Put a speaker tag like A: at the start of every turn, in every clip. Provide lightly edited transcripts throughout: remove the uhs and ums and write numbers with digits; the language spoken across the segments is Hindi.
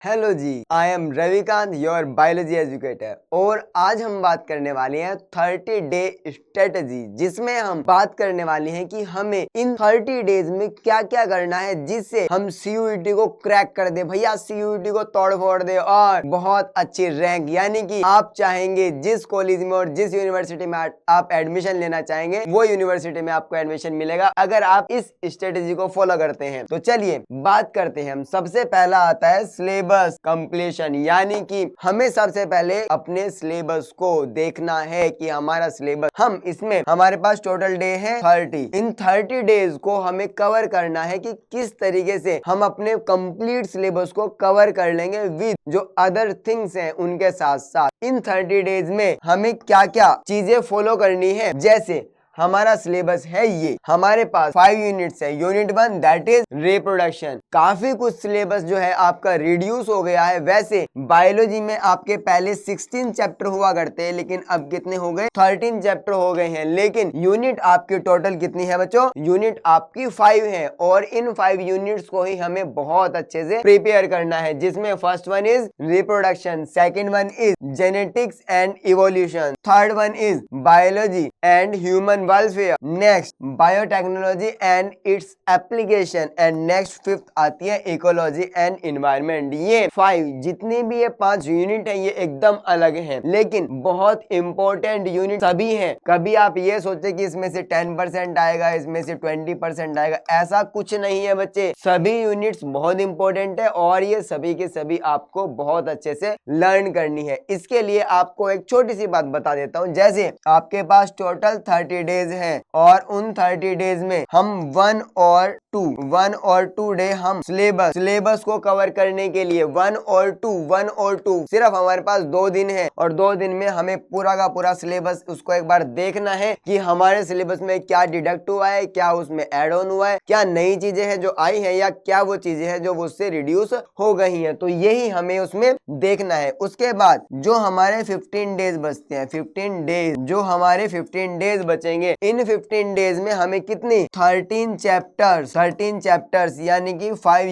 A: हेलो जी, I am Ravikant, your biology educator. और आज हम बात करने वाले हैं 30 डे स्ट्रेटजी, जिसमें हम बात करने वाले हैं कि हमें इन 30 डेज में क्या क्या करना है जिससे हम सीयूईटी को क्रैक कर दे, भैया सीयूईटी को तोड़ फोड़ दे और बहुत अच्छी रैंक, यानी कि आप चाहेंगे जिस कॉलेज में और जिस यूनिवर्सिटी में आप एडमिशन लेना चाहेंगे वो यूनिवर्सिटी में आपको एडमिशन मिलेगा अगर आप इस स्ट्रेटजी को फॉलो करते हैं। तो चलिए बात करते हैं। हम सबसे पहला आता है सिलेबस कंप्लीशन, यानी कि हमें सबसे पहले अपने सिलेबस को देखना है कि हमारा सिलेबस, हम इसमें हमारे पास टोटल डे है 30। इन 30 डेज को हमें कवर करना है कि किस तरीके से हम अपने कंप्लीट सिलेबस को कवर कर लेंगे विद जो अदर थिंग्स हैं उनके साथ साथ। इन 30 डेज में हमें क्या क्या चीजें फॉलो करनी है, जैसे हमारा सिलेबस है ये, हमारे पास 5 यूनिट्स है। Unit 1 that is reproduction. काफी कुछ सिलेबस जो है आपका रिड्यूस हो गया है। वैसे बायोलॉजी में आपके पहले 16 चैप्टर हुआ करते हैं, लेकिन अब कितने हो गए, 13 चैप्टर हो गए हैं। लेकिन यूनिट आपकी टोटल कितनी है बच्चों, यूनिट आपकी 5 है और इन 5 यूनिट्स को ही हमें बहुत अच्छे से प्रिपेयर करना है, जिसमें first one is reproduction, second one is genetics and evolution, third one is biology and human welfare, next biotechnology and its application, and next fifth आती है इकोलॉजी एंड एनवायरनमेंट। ये 5 जितने भी ये 5 यूनिट है ये एकदम अलग हैं, लेकिन बहुत इंपॉर्टेंट यूनिट सभी हैं। कभी आप ये सोचे कि इसमें से 10% आएगा, इसमें से 20% आएगा, ऐसा कुछ नहीं है बच्चे। सभी यूनिट्स बहुत इंपॉर्टेंट है और ये सभी के सभी आपको बहुत अच्छे से लर्न करनी है। इसके लिए आपको एक छोटी सी बात बता देता हूँ। जैसे आपके पास टोटल 30 डेज हैं और उन 30 डेज में हम 1 और 2 डे हम सिलेबस को कवर करने के लिए 1 और 2 सिर्फ हमारे पास 2 दिन है और 2 दिन में हमें पूरा का पूरा सिलेबस उसको एक बार देखना है कि हमारे सिलेबस में क्या डिडक्ट हुआ है, क्या उसमें एड ऑन हुआ है, क्या नई चीजें हैं जो आई है या क्या वो चीजें हैं जो उससे रिड्यूस हो गई हैं। तो यही हमें उसमें देखना है। उसके बाद जो हमारे 15 डेज बचते हैं, 15 डेज जो हमारे 15 डेज बचेंगे, इन 15 डेज में हमें कितनी 13 चैप्टर्स यानी कि 5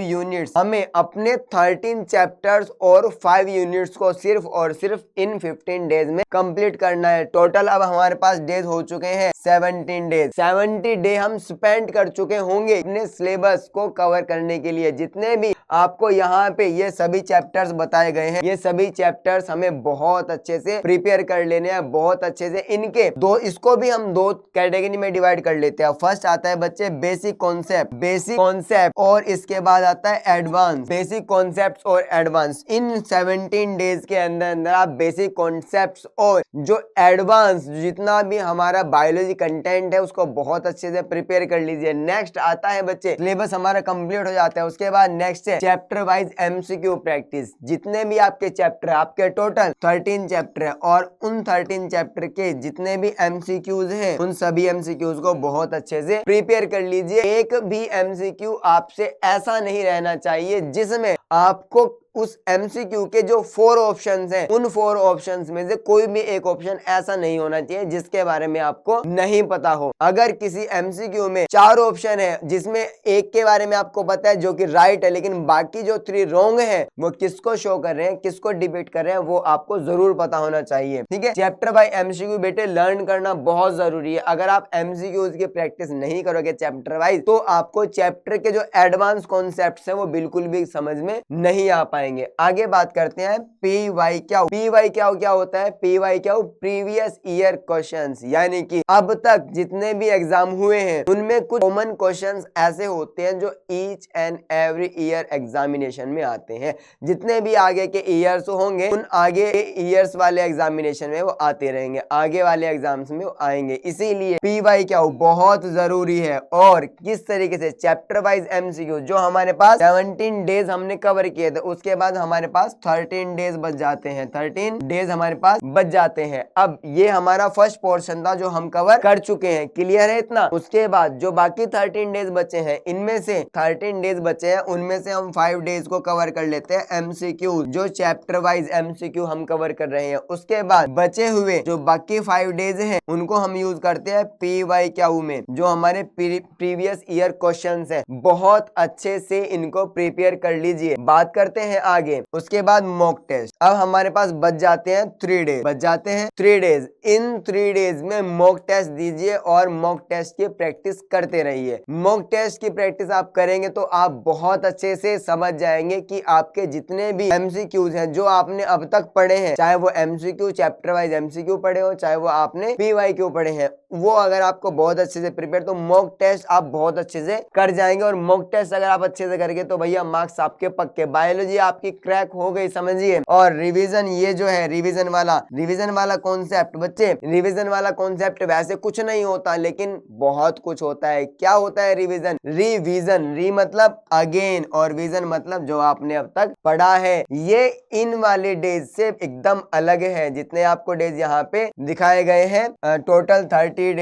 A: यूनिट्स हमें अपने 13 चैप्टर्स और 5 यूनिट्स को सिर्फ और सिर्फ इन 15 डेज में कंप्लीट करना है। टोटल अब हमारे पास डेज हो चुके हैं 17 डेज। 70 डे हम स्पेंड कर चुके होंगे अपने सिलेबस को कवर करने के लिए। जितने भी आपको यहाँ पे ये सभी चैप्टर्स बताए गए हैं, ये सभी चैप्टर्स हमें बहुत अच्छे से प्रिपेयर कर लेने हैं, बहुत अच्छे से। इनके इसको भी हम 2 कैटेगरी में डिवाइड कर लेते हैं। फर्स्ट आता है बच्चे बेसिक कॉन्सेप्ट और इसके बाद आता है एडवांस। बेसिक कॉन्सेप्ट्स और एडवांस, इन 17 डेज के अंदर आप बेसिक कॉन्सेप्ट्स और जो एडवांस जितना भी हमारा बायोलॉजी कंटेंट है उसको बहुत अच्छे से प्रिपेयर कर लीजिए। नेक्स्ट आता है बच्चे, सिलेबस हमारा कंप्लीट हो जाता है, उसके बाद नेक्स्ट है चैप्टर वाइज एमसीक्यू प्रैक्टिस। जितने भी आपके चैप्टर, आपके टोटल 13 चैप्टर है और उन 13 चैप्टर के जितने भी एमसीक्यूज हैं उन सभी एमसीक्यूज को बहुत अच्छे से प्रिपेयर कर लीजिए। एक भी एमसीक्यू आपसे ऐसा नहीं रहना चाहिए जिसमें आपको उस एमसीक्यू के जो 4 ऑप्शंस हैं उन 4 ऑप्शंस में से कोई भी एक ऑप्शन ऐसा नहीं होना चाहिए जिसके बारे में आपको नहीं पता हो। अगर किसी एमसीक्यू में 4 ऑप्शन है जिसमें एक के बारे में आपको पता है जो कि राइट है, लेकिन बाकी जो 3 रॉन्ग है वो किसको शो कर रहे हैं, किसको डिबेट कर रहे हैं, वो आपको जरूर पता होना चाहिए। ठीक है, चैप्टर बाय एमसीक्यू बेटे लर्न करना बहुत जरूरी है। अगर आप एमसीक्यूज की प्रैक्टिस नहीं करोगे चैप्टर वाइज तो आपको चैप्टर के जो एडवांस कॉन्सेप्ट्स हैं वो बिल्कुल भी समझ में नहीं आ पाएंगे। आगे बात करते हैं PYQ। PYQ क्या होता है, PYQ प्रीवियस ईयर क्वेश्चंस, यानी कि अब तक जितने भी एग्जाम हुए हैं उनमें कुछ कॉमन क्वेश्चंस ऐसे होते हैं जो each and every year examination में आते हैं। जितने भी आगे के ईयर्स होंगे उन आगे ईयर्स वाले एग्जामिनेशन में वो आते रहेंगे, आगे वाले एग्जाम्स में वो आएंगे। इसीलिए PYQ बहुत जरूरी है। और किस तरीके से चैप्टर वाइज एमसीक्यू जो हमारे पास 17 डेज हमने कवर किए थे उसके उसके बाद हमारे पास 13 डेज बच जाते हैं, 13 डेज हमारे पास बच जाते हैं। अब ये हमारा फर्स्ट पोर्शन था जो हम कवर कर चुके हैं, क्लियर है इतना। उसके बाद जो बाकी 13 डेज बचे हैं, इनमें से 13 डेज बचे हैं उनमें से हम 5 डेज को कवर कर लेते हैं एमसीक्यू, जो चैप्टर वाइज एमसीक्यू हम कवर कर रहे हैं। उसके बाद बचे हुए जो बाकी 5 डेज हैं उनको हम यूज करते हैं PYQ में, जो हमारे प्रीवियस ईयर क्वेश्चंस हैं। बहुत अच्छे से इनको प्रिपेयर कर लीजिए। बात करते हैं आगे। उसके बाद मॉक टेस्ट। अब हमारे पास बच जाते हैं 3 डेज, बच जाते हैं 3 डेज। इन 3 डेज में मॉक टेस्ट दीजिए और मॉक टेस्ट की प्रैक्टिस करते रहिए। मॉक टेस्ट की प्रैक्टिस आप करेंगे तो आप बहुत अच्छे से समझ जाएंगे कि आपके जितने भी एमसीक्यूज हैं जो आपने अब तक पढ़े हैं, चाहे वो एमसीक्यू चैप्टर वाइज एमसीक्यू पढ़े हो, चाहे वो आपने PYQ पढ़े हैं, वो अगर आपको बहुत अच्छे से प्रिपेयर, तो मॉक टेस्ट आप बहुत अच्छे से कर जाएंगे। और मॉक टेस्ट अगर आप अच्छे से करेंगे तो भैया मार्क्स आपके पक्के। बायोलॉजी आपकी क्रैक हो गई, समझिए। और रिवीजन, ये जो है रिवीजन वाला कॉन्सेप्ट बच्चे, रिवीजन वाला कॉन्सेप्ट वैसे कुछ नहीं होता लेकिन बहुत कुछ होता है। क्या होता है रिवीजन? रिवीजन, री मतलब अगेन और विजन मतलब जो आपने अब तक पढ़ा है। ये इन वाले डेज से एकदम अलग है। जितने आपको डेज यहाँ पे दिखाए गए हैं टोटल 30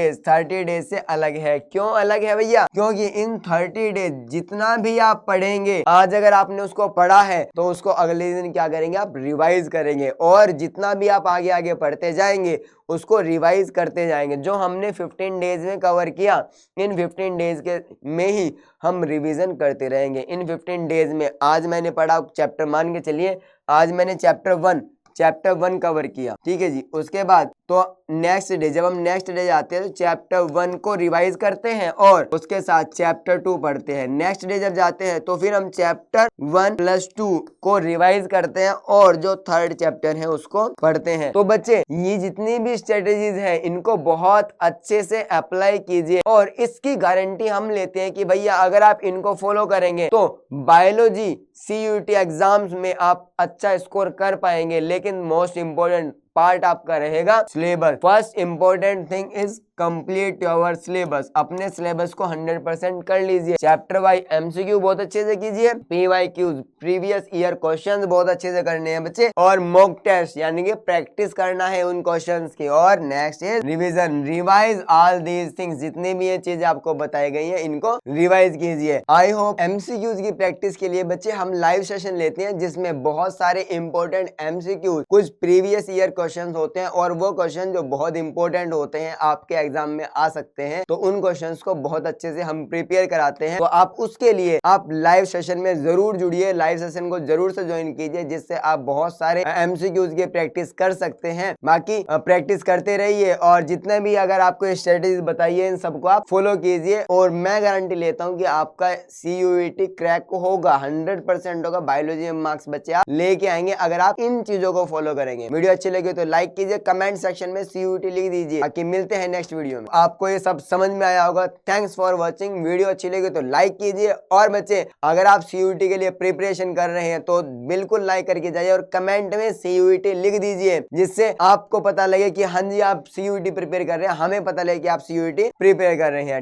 A: डेज से अलग है। क्यों अलग है भैया? क्योंकि इन 30 डेज जितना भी आप पढ़ेंगे, आज अगर आपने उसको पढ़ा है तो उसको अगले दिन क्या करेंगे? आप रिवाइज करेंगे। और जितना भी आप आगे आगे पढ़ते जाएंगे उसको रिवाइज करते जाएंगे। जो हमने 15 डेज में कवर किया, इन 15 डेज के में ही हम रिवीजन करते रहेंगे। इन 15 डेज में आज मैंने पढ़ा चैप्टर, मान के चलिए आज मैंने चैप्टर 1 कवर किया, ठीक है जी। उसके बाद तो नेक्स्ट डे, जब हम नेक्स्ट डे जाते हैं तो चैप्टर 1 को रिवाइज करते हैं और उसके साथ चैप्टर 2 पढ़ते हैं। नेक्स्ट डे जब जाते हैं तो फिर हम चैप्टर 1 + 2 को रिवाइज करते हैं और जो 3rd चैप्टर है उसको पढ़ते हैं। तो बच्चे ये जितनी भी स्ट्रेटेजीज हैं इनको बहुत अच्छे से अप्लाई कीजिए और इसकी गारंटी हम लेते हैं कि भैया अगर आप इनको फॉलो करेंगे तो बायोलॉजी CUET एग्जाम्स में आप अच्छा स्कोर कर पाएंगे। लेकिन मोस्ट इंपोर्टेंट पार्ट आपका रहेगा syllabus. First important thing is complete your syllabus. अपने सिलेबस को 100% कर लीजिए। चैप्टर वाइज MCQ बहुत अच्छे से कीजिए, PYQs प्रीवियस ईयर क्वेश्चंस बहुत अच्छे से करने हैं बच्चे, और मॉक टेस्ट यानी कि प्रैक्टिस करना है उन क्वेश्चंस की। और next is revision, revise all these things. जितनी भी ये चीजें आपको बताई गई है इनको रिवाइज कीजिए। आई होप MCQs की प्रैक्टिस के लिए बच्चे हम लाइव सेशन लेते हैं जिसमें बहुत सारे इंपॉर्टेंट MCQs, कुछ प्रीवियस ईयर क्वेश्चंस होते हैं और वो क्वेश्चन जो बहुत इंपॉर्टेंट होते हैं आपके एग्जाम में आ सकते हैं, तो उन क्वेश्चंस को बहुत अच्छे से हम प्रिपेयर कराते हैं। तो आप उसके लिए आप लाइव सेशन में जरूर जुड़िए, लाइव सेशन को जरूर से ज्वाइन कीजिए, जिससे आप बहुत सारे MCQs की प्रैक्टिस कर सकते हैं। बाकी प्रैक्टिस करते रहिए और जितने भी अगर आपको स्ट्रेटेजीज बताइए इन सबको आप फॉलो कीजिए और मैं गारंटी लेता हूँ कि आपका CUET क्रैक होगा, 100% होगा। बायोलॉजी में मार्क्स बच्चे आप लेके आएंगे अगर आप इन चीजों को फॉलो करेंगे। वीडियो अच्छी लगी तो लाइक कीजिए, कमेंट सेक्शन में CUET लिख दीजिए। बाकी मिलते हैं नेक्स्ट वीडियो में। आपको ये सब समझ में आया होगा। Thanks for watching. वीडियो अच्छी लगी तो लाइक कीजिए और बच्चे अगर आप CUET के लिए प्रिपरेशन कर रहे हैं तो बिल्कुल लाइक करके जाइए और कमेंट में CUET लिख दीजिए, जिससे आपको पता लगे कि हाँ जी आप CUET प्रिपेयर कर रहे हैं, हमें पता लगे कि आप CUET प्रिपेयर कर रहे हैं।